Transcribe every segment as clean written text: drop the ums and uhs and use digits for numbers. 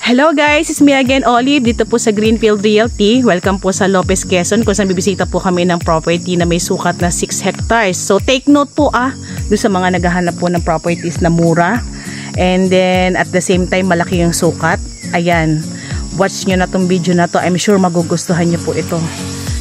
Hello guys, it's me again, Olive, dito po sa Greenfield Realty. Welcome po sa Lopez, Quezon, kung saan bibisita po kami ng property na may sukat na 6 hectares. So take note po doon sa mga naghahanap po ng properties na mura. And then at the same time malaki yung sukat. Ayan, watch nyo na tong video na to. I'm sure magugustuhan nyo po ito.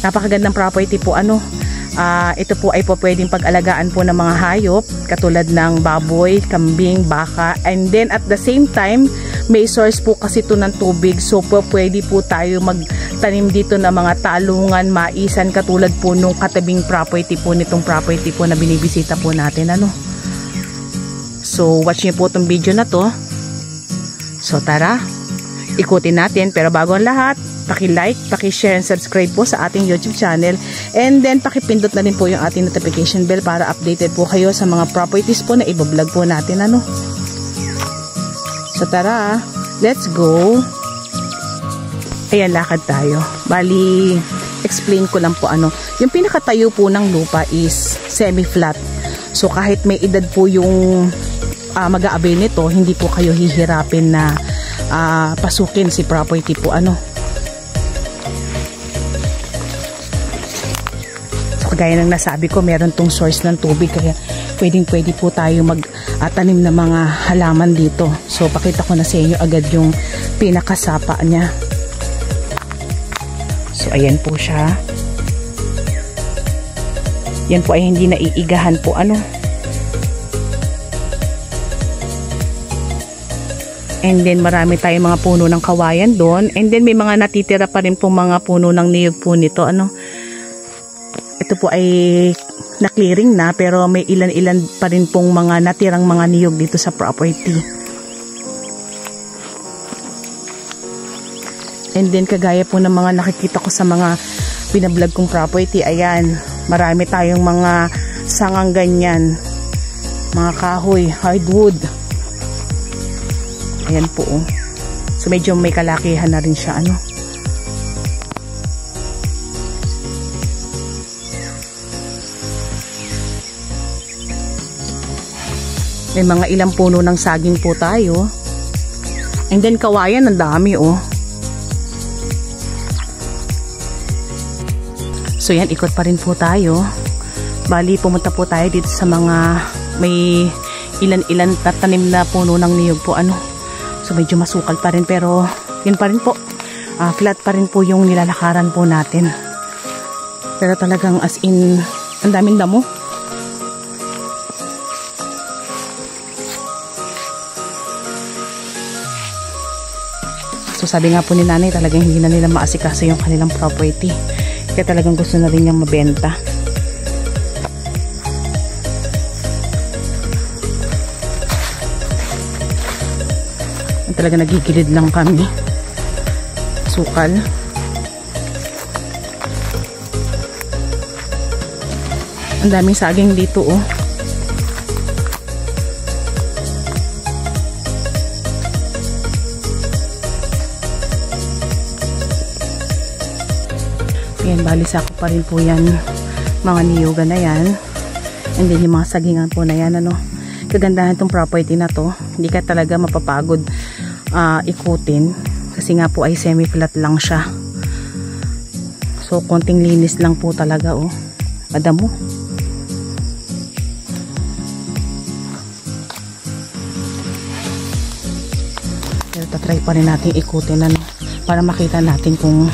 Napakagandang property po. Ito po ay po pwedeng pag-alagaan po ng mga hayop katulad ng baboy, kambing, baka, and then at the same time may source po kasi ito ng tubig, so pwede po tayo magtanim dito ng mga talungan, maisan katulad po nung katabing property po nitong property po na binibisita po natin. So watch niyo po itong video na to. So tara, ikutin natin. Pero bago ang lahat, paki-like, paki-share and subscribe po sa ating YouTube channel, and then paki-pindot na din po yung ating notification bell para updated po kayo sa mga properties po na i-vlog po natin. So tara, let's go. Ayan, lakad tayo. Bali, explain ko lang po yung pinakatayo po ng lupa is semi-flat. So kahit may edad po yung mag-a-avail nito, hindi po kayo hihirapin na pasukin si property po. Gaya ng nasabi ko, meron tong source ng tubig, kaya pwede po tayo magtanim ng mga halaman dito. So pakita ko na sa inyo agad yung pinakasapa niya. So ayan po siya. Yan po ay hindi naiigahan po. And then marami tayong mga puno ng kawayan doon, and then may mga natitira pa rin pong mga puno ng niyog po nito. Ito po ay na-clearing na, pero may ilan-ilan pa rin pong mga natirang mga niyog dito sa property. And then kagaya po ng mga nakikita ko sa mga binablog kong property, ayan, marami tayong mga sangang ganyan, mga kahoy, hardwood. Ayan po. So medyo may kalakihan na rin siya. May mga ilang puno ng saging po tayo. And then kawayan, ang dami So yan, ikot pa rin po tayo. Bali, pumunta po tayo dito sa mga may ilan-ilan tatanim na puno ng niyog po. So medyo masukal pa rin, pero yun pa rin po. Flat pa rin po yung nilalakaran po natin. Pero talagang as in, ang daming damo. So sabi nga po ni nanay, talagang hindi na nila maasikaso yung kanilang property. Kaya talagang gusto na rin niyang mabenta. Talaga nagigilid lang kami. Sukal. Ang daming saging dito Ayan, bali sako pa rin po yan, mga niyoga na yan, and then yung mga sagingan po na yan. Kagandahan tong property na to, hindi ka talaga mapapagod ikutin, kasi nga po ay semi-flat lang siya. So konting linis lang po talaga madamo. Pero tatry pa rin natin ikutin para makita natin kung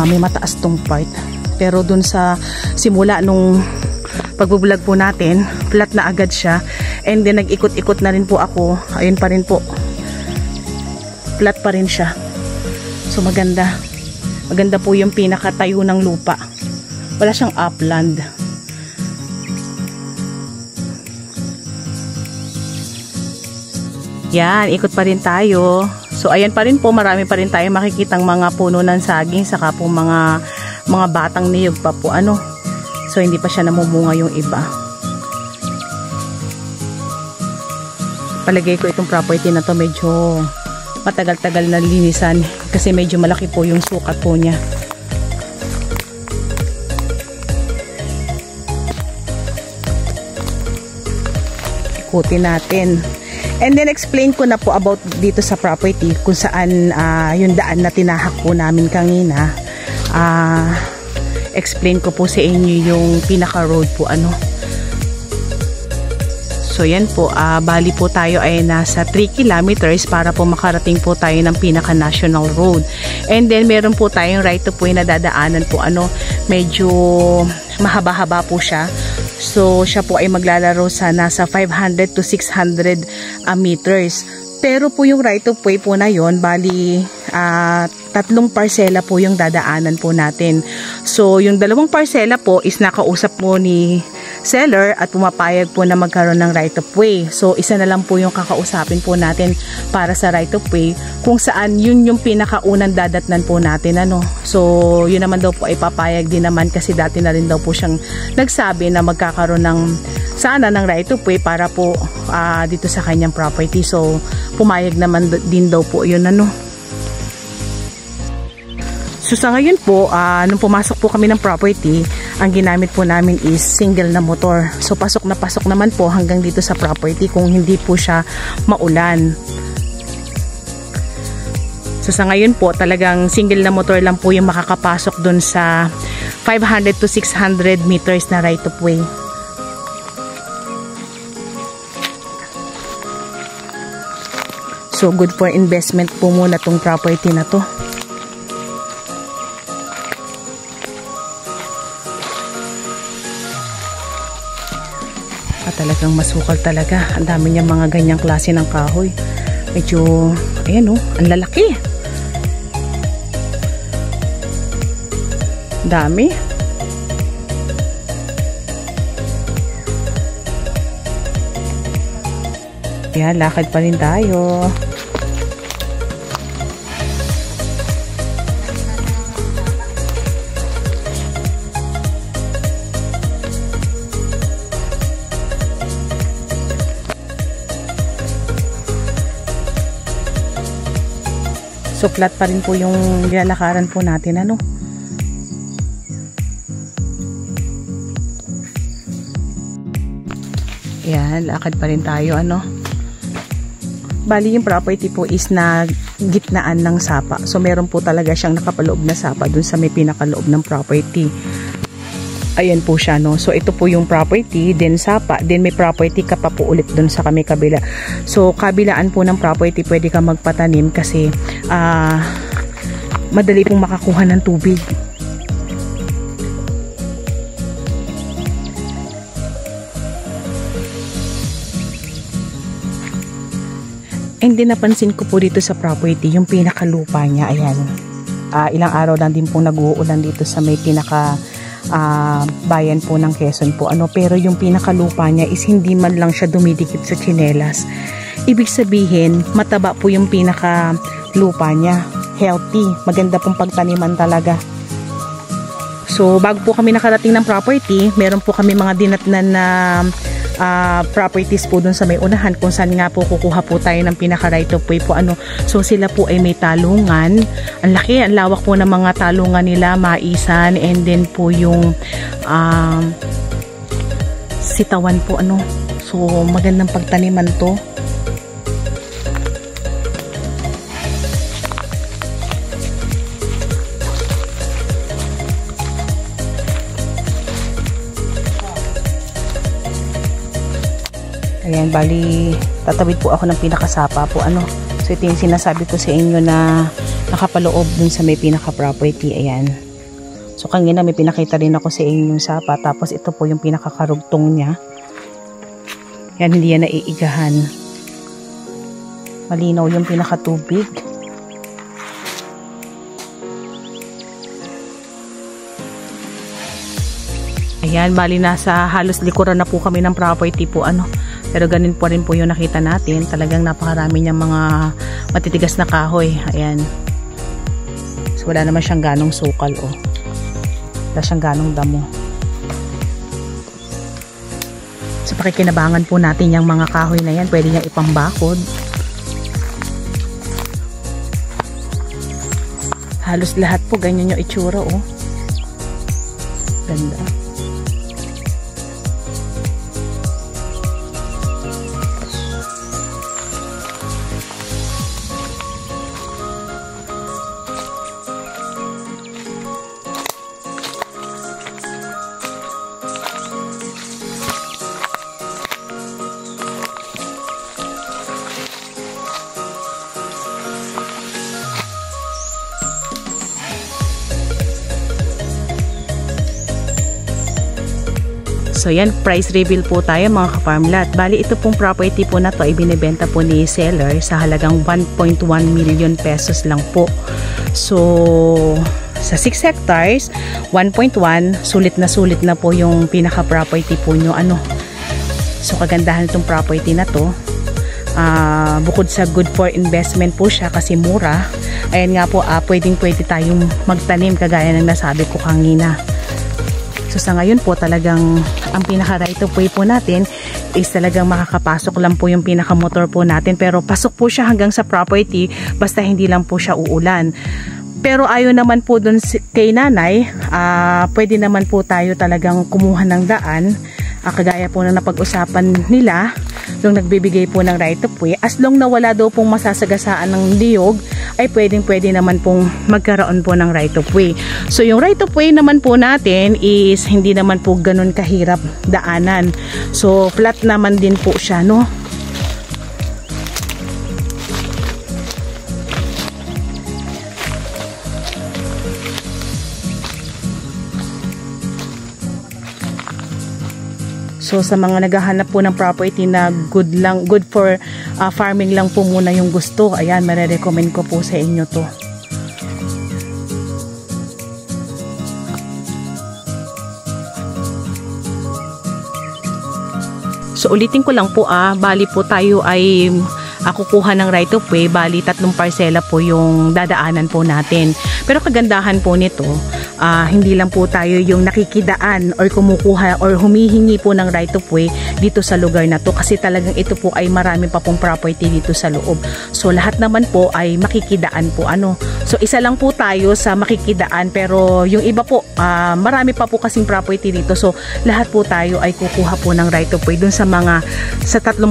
may mataas tong part. Pero dun sa simula nung pagbubulag po natin, flat na agad siya, and then nag-ikot-ikot na rin po ako. Ayun pa rin po, flat pa rin siya. So maganda po yung pinakatayo ng lupa, wala siyang upland. Yan, ikot pa rin tayo. So ayan pa rin po, marami pa rin tayo makikitang mga puno ng saging, saka po mga batang niyog pa po. So hindi pa siya namumunga yung iba. Palagay ko itong property na to medyo matagal-tagal na linisan, kasi medyo malaki po yung sukat po niya. Ikutin natin. And then explain ko na po about dito sa property kung saan yung daan na tinahak po namin kanina. Explain ko po sa inyo yung pinaka road po ano. So yan po, bali po tayo ay nasa 3 kilometers para po makarating po tayo ng pinaka national road. And then meron po tayong right to way na dadaanan po ano, medyo mahaba-haba po siya. So siya po ay maglalaro sa nasa 500 to 600 meters. Pero po yung right of way po na yon, bali 3 parsela po yung dadaanan po natin. So yung 2 parsela po is nakausap po ni seller at pumapayag po na magkaroon ng right of way. So isa na lang po yung kakausapin po natin para sa right of way kung saan yun yung pinakaunang dadatnan po natin ano. So yun naman daw po ay papayag din naman kasi dati na rin daw po siyang nagsabi na magkakaroon ng sana ng right of way para po dito sa kanyang property. So pumayag naman din daw po yun ano. So sa ngayon po, nung pumasok po kami ng property, ang ginamit po namin is single na motor. So pasok naman po hanggang dito sa property kung hindi po siya maulan. So sa ngayon po, talagang single na motor lang po yung makakapasok dun sa 500 to 600 meters na right of way. So good for investment po muna tong property na to. Talagang masukal talaga. Ang dami niya mga ganyang klase ng kahoy. Medyo, ayan o, ang lalaki. Dami. Ayan, lakad pa rin tayo. So flat pa rin po yung lalakaran po natin ano. Yan, lakad pa rin tayo ano. Bali yung property po is na gitnaan ng sapa. So meron po talaga siyang nakapaloob na sapa dun sa may pinakaloob ng property. Ayan po siya no. So ito po yung property, then sapa, then may property ka pa po ulit dun sa kami kabila. So kabilaan po ng property pwede ka magpatanim kasi madali pong makakuha ng tubig. And then napansin ko po dito sa property yung pinakalupa niya, ayan. Ilang araw lang din po nag-uulan dito sa may pinaka bayan po ng Quezon po ano, pero yung pinakalupa niya is hindi man lang siya dumidikit sa tsinelas. Ibig sabihin mataba po yung pinakalupa niya, healthy, maganda pong pagtaniman talaga. So bago po kami nakarating ng property, meron po kami mga dinatnan na properties po dun sa may unahan kung saan nga po kukuha po tayo ng pinaka right of way po ano. So sila po ay may talungan, ang laki, ang lawak po ng mga talungan nila, maisan, and then po yung sitawan po ano. So magandang pagtaniman to. Ayan, bali tatawid po ako ng pinakasapa po ano. So ito yung sinasabi ko sa inyo na nakapaloob dun sa may pinaka-property. Ayan. So kanina may pinakita rin ako sa inyo yung sapa. Tapos ito po yung pinakakarugtong niya. Yan, hindi yan naiigahan. Malinaw yung pinakatubig. Ayan, bali nasa halos likuran na po kami ng property po ano. Pero ganun po rin po yung nakita natin. Talagang napakarami niyang mga matitigas na kahoy. Ayan. So wala naman siyang ganong sukal oh. Wala siyang ganong damo. So pakikinabangan po natin yung mga kahoy na yan. Pwede niyang ipambakod. Halos lahat po ganyan yung itsura oh. Ganda. So yan, price reveal po tayo mga ka-farmlat. Bali ito pong property po na to ay binibenta po ni seller sa halagang 1.1 million pesos lang po. So sa 6 hectares, 1.1, sulit na po yung pinaka-property po nyo. So kagandahan itong property na to. Bukod sa good for investment po siya kasi mura, ayan nga po, pwede tayong magtanim kagaya ng nasabi ko kanina. So sa ngayon po talagang ang pinaka right of way po natin is talagang makakapasok lang po yung pinaka motor po natin, pero pasok po siya hanggang sa property basta hindi lang po siya uulan. Pero ayaw naman po dun kay nanay, pwede naman po tayo talagang kumuha ng daan, kagaya po na napag-usapan nila nung nagbibigay po ng right of way. As long na wala daw pong masasagasaan ng niyog, ay pwede naman pong magkaroon po ng right of way. So yung right of way naman po natin is hindi naman po ganun kahirap daanan. So flat naman din po siya, no? So sa mga naghahanap po ng property na good for farming lang po muna yung gusto, ayan, marirecommend ko po sa inyo to. So ulitin ko lang po, bali po tayo ay kukuha ng right of way, bali 3 parsela po yung dadaanan po natin. Pero kagandahan po nito, hindi lang po tayo yung nakikidaan or kumukuha or humihingi po ng right of way dito sa lugar na to, kasi talagang ito po ay marami pa pong property dito sa loob. So lahat naman po ay makikidaan po. So isa lang po tayo sa makikidaan, pero yung iba po marami pa po kasing property dito. So lahat po tayo ay kukuha po ng right of way dun sa 3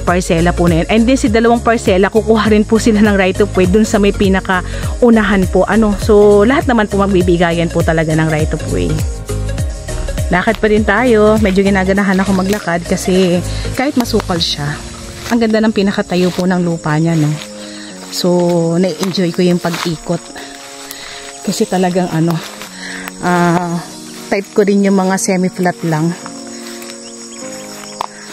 parsela po na yun. And then si 2 parsela kukuha rin po sila ng right of way dun sa may pinaka unahan po. So lahat naman po magbibigayan po talaga ng right of way. Lakad pa rin tayo, medyo ginaganahan ako maglakad kasi kahit masukal siya, ang ganda ng pinakatayo po ng lupa niya, no? So na-enjoy ko yung pag-ikot kasi talagang type ko rin yung mga semi-flat lang,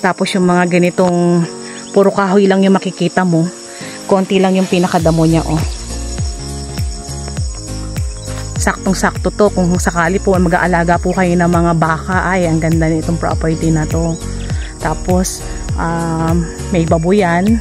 tapos yung mga ganitong puro kahoy lang yung makikita mo, konti lang yung pinakadamo niya, saktong-sakto to kung sakali po mag-aalaga po kayo ng mga baka. Ay, ang ganda nitong property na to. Tapos may babuyan,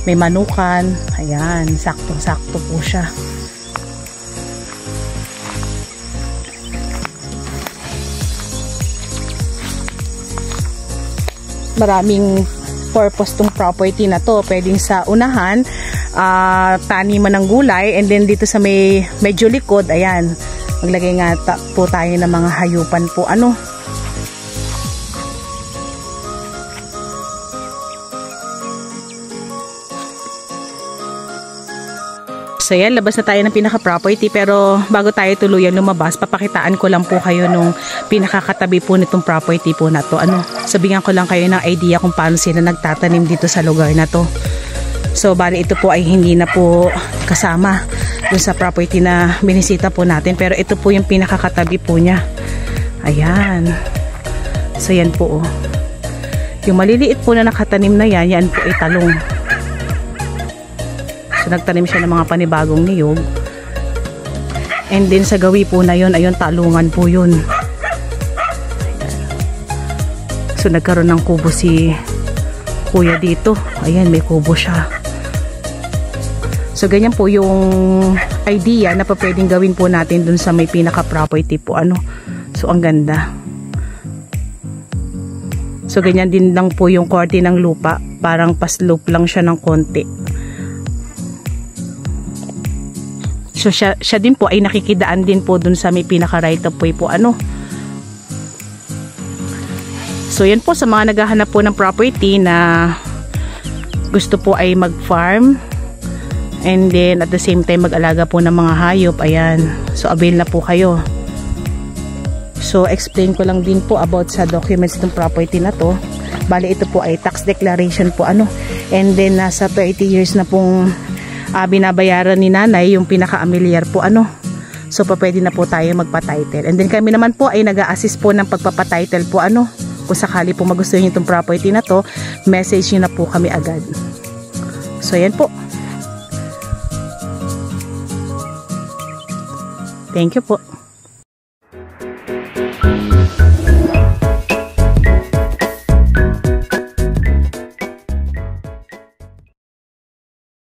may manukan, ayan, saktong-sakto po siya. Maraming purpose tong property na to. Pwedeng sa unahan taniman ng gulay, and then dito sa medyo likod, ayan, maglagay nga po tayo ng mga hayupan po. So yan, labas na tayo ng pinaka-property, pero bago tayo tuluyan lumabas, papakitaan ko lang po kayo nung pinakakatabi po nitong property po na to. Sabihan ko lang kayo ng idea kung paano sila nagtatanim dito sa lugar na to. So bali ito po ay hindi na po kasama dun sa property na binisita po natin, pero ito po yung pinakakatabi po niya. Ayan. So yan po, yung maliliit po na nakatanim na yan, yan po ay talong. So nagtanim siya ng mga panibagong niyog, and then sa gawi po na yun, ayun, talungan po yun. So nagkaroon ng kubo si kuya dito. Ayan, may kubo siya. So ganyan po yung idea na pa pwedeng gawin po natin dun sa may pinaka-property po. So ang ganda. So ganyan din lang po yung korte ng lupa. Parang pa-slope lang siya ng konti. So siya din po ay nakikidaan din po dun sa may pinaka-right of way po. So yan po sa mga naghahanap po ng property na gusto po ay mag-farm, and then at the same time mag-alaga po ng mga hayop, ayan. So avail na po kayo. So explain ko lang din po about sa documents ng property na to. Bali ito po ay tax declaration po, and then nasa 30 years na pong binabayaran ni nanay yung pinaka-amilyar po, So pwede na po tayo magpa-title, and then kami naman po ay nag-a-assist po ng pagpapa-title po, Kung sakali po magustuhan niyo itong property na to, message niyo na po kami agad. So yan po. Thank you po.